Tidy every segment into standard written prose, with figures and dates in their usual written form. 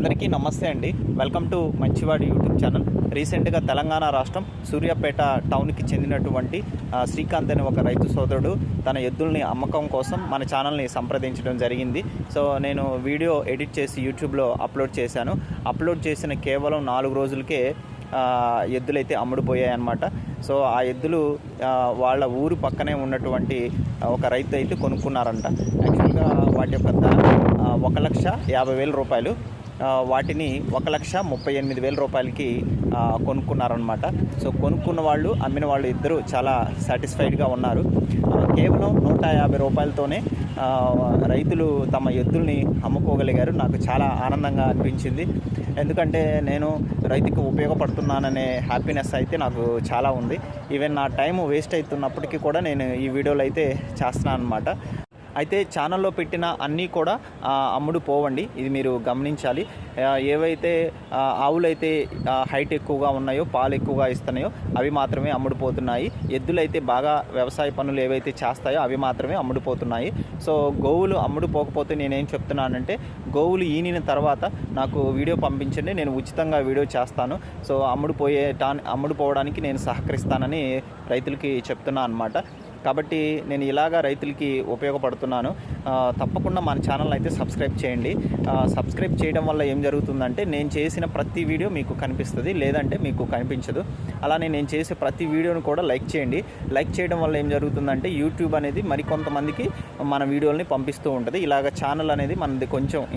అందరికీ నమస్తే అండి. వెల్కమ్ టు మంచివాడి యూట్యూబ్ ఛానల్. రీసెంట్గా తెలంగాణ రాష్ట్రం సూర్యాపేట టౌన్కి చెందినటువంటి శ్రీకాంత్ అనే ఒక రైతు సోదరుడు తన ఎద్దుల్ని అమ్మకం కోసం మన ఛానల్ని సంప్రదించడం జరిగింది. సో నేను వీడియో ఎడిట్ చేసి యూట్యూబ్లో అప్లోడ్ చేశాను. అప్లోడ్ చేసిన కేవలం 4 రోజులకే ఎద్దులైతే అమ్ముడుపోయాయి అన్నమాట. సో ఆ ఎద్దులు వాళ్ళ ఊరు పక్కనే ఉన్నటువంటి ఒక రైతు అయితే కొనుక్కున్నారంట. యాక్చువల్గా వాటి యొక్క ధర 1,50,000 రూపాయలు. వాటిని 1,38,000 రూపాయలకి కొనుక్కున్నారనమాట. సో కొనుక్కున్న వాళ్ళు అమ్మిన వాళ్ళు ఇద్దరు చాలా సాటిస్ఫైడ్గా ఉన్నారు. కేవలం 150 రూపాయలతోనే రైతులు తమ ఎద్దుల్ని అమ్ముకోగలిగారు. నాకు చాలా ఆనందంగా అనిపించింది. ఎందుకంటే నేను రైతుకు ఉపయోగపడుతున్నాననే హ్యాపీనెస్ అయితే నాకు చాలా ఉంది. ఈవెన్ నా టైం వేస్ట్ అవుతున్నప్పటికీ కూడా నేను ఈ వీడియోలు అయితే చేస్తున్నాను అనమాట. అయితే ఛానల్లో పెట్టిన అన్నీ కూడా అమ్ముడు పోవండి, ఇది మీరు గమనించాలి. ఏవైతే ఆవులైతే హైట్ ఎక్కువగా ఉన్నాయో, పాలు ఎక్కువగా ఇస్తున్నాయో అవి మాత్రమే అమ్ముడుపోతున్నాయి. ఎద్దులైతే బాగా వ్యవసాయ పనులు ఏవైతే చేస్తాయో అవి మాత్రమే అమ్ముడుపోతున్నాయి. సో గోవులు అమ్ముడుపోకపోతే నేనేం చెప్తున్నానంటే, గోవులు ఈనిన తర్వాత నాకు వీడియో పంపించండి, నేను ఉచితంగా వీడియో చేస్తాను. సో అమ్ముడుపోవడానికి నేను సహకరిస్తానని రైతులకి చెప్తున్నా అనమాట. కాబట్టి నేను ఇలాగా రైతులకి ఉపయోగపడుతున్నాను. తప్పకుండా మన ఛానల్ అయితే సబ్స్క్రైబ్ చేయండి. సబ్స్క్రైబ్ చేయడం వల్ల ఏం జరుగుతుందంటే, నేను చేసిన ప్రతి వీడియో మీకు కనిపిస్తుంది, లేదంటే మీకు కనిపించదు. అలానే నేను చేసే ప్రతి వీడియోను కూడా లైక్ చేయండి. లైక్ చేయడం వల్ల ఏం జరుగుతుందంటే, యూట్యూబ్ అనేది మరికొంతమందికి మన వీడియోల్ని పంపిస్తూ ఉంటుంది. ఇలాగ ఛానల్ అనేది మనది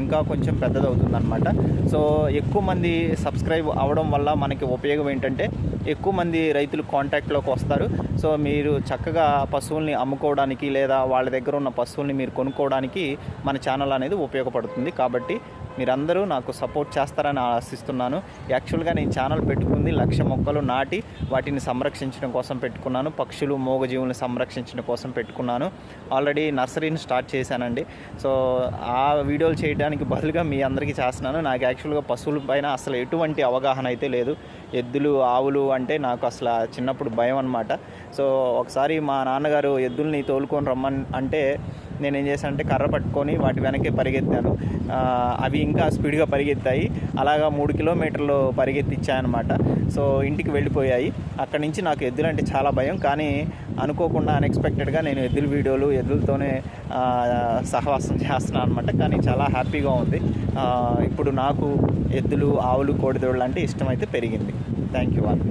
ఇంకా కొంచెం పెద్దదవుతుంది అనమాట. సో ఎక్కువ మంది సబ్స్క్రైబ్ అవ్వడం వల్ల మనకి ఉపయోగం ఏంటంటే, ఎక్కువ మంది రైతులు కాంటాక్ట్లోకి వస్తారు. సో మీరు చక్కగా పశువుల్ని అమ్ముకోవడానికి లేదా వాళ్ళ దగ్గర ఉన్న పశువుల్ని మీరు కొనుక్కోవడానికి మన ఛానల్ అనేది ఉపయోగపడుతుంది. కాబట్టి మీరందరూ నాకు సపోర్ట్ చేస్తారని ఆశిస్తున్నాను. యాక్చువల్గా నేను ఛానల్ పెట్టుకుంది 1,00,000 మొక్కలు నాటి వాటిని సంరక్షించడం కోసం పెట్టుకున్నాను. పక్షులు, మూగజీవులను సంరక్షించడం కోసం పెట్టుకున్నాను. ఆల్రెడీ నర్సరీని స్టార్ట్ చేశానండి. సో ఆ వీడియోలు చేయడానికి బదులుగా మీ అందరికీ చేస్తున్నాను. నాకు యాక్చువల్గా పశువుల పైన అసలు ఎటువంటి అవగాహన అయితే లేదు. ఎద్దులు, ఆవులు అంటే నాకు అసలు చిన్నప్పుడు భయం అనమాట. సో ఒకసారి మా నాన్నగారు ఎద్దుల్ని తోలుకొని రమ్మని అంటే నేనేం చేశాను అంటే, కర్ర పట్టుకొని వాటి వెనకే పరిగెత్తాను. అవి ఇంకా స్పీడ్గా పరిగెత్తాయి. అలాగా 3 కిలోమీటర్లు పరిగెత్తిచ్చాయన్నమాట. సో ఇంటికి వెళ్ళిపోయాయి. అక్కడి నుంచి నాకు ఎద్దులు అంటే చాలా భయం. కానీ అనుకోకుండా అన్ఎక్స్పెక్టెడ్గా నేను ఎద్దుల వీడియోలు, ఎద్దులతోనే సహవాసం చేస్తున్నాను అనమాట. కానీ చాలా హ్యాపీగా ఉంది. ఇప్పుడు నాకు ఎద్దులు, ఆవులు, కోడిదోళ్ళు అంటే ఇష్టమైతే పెరిగింది. Thank you all.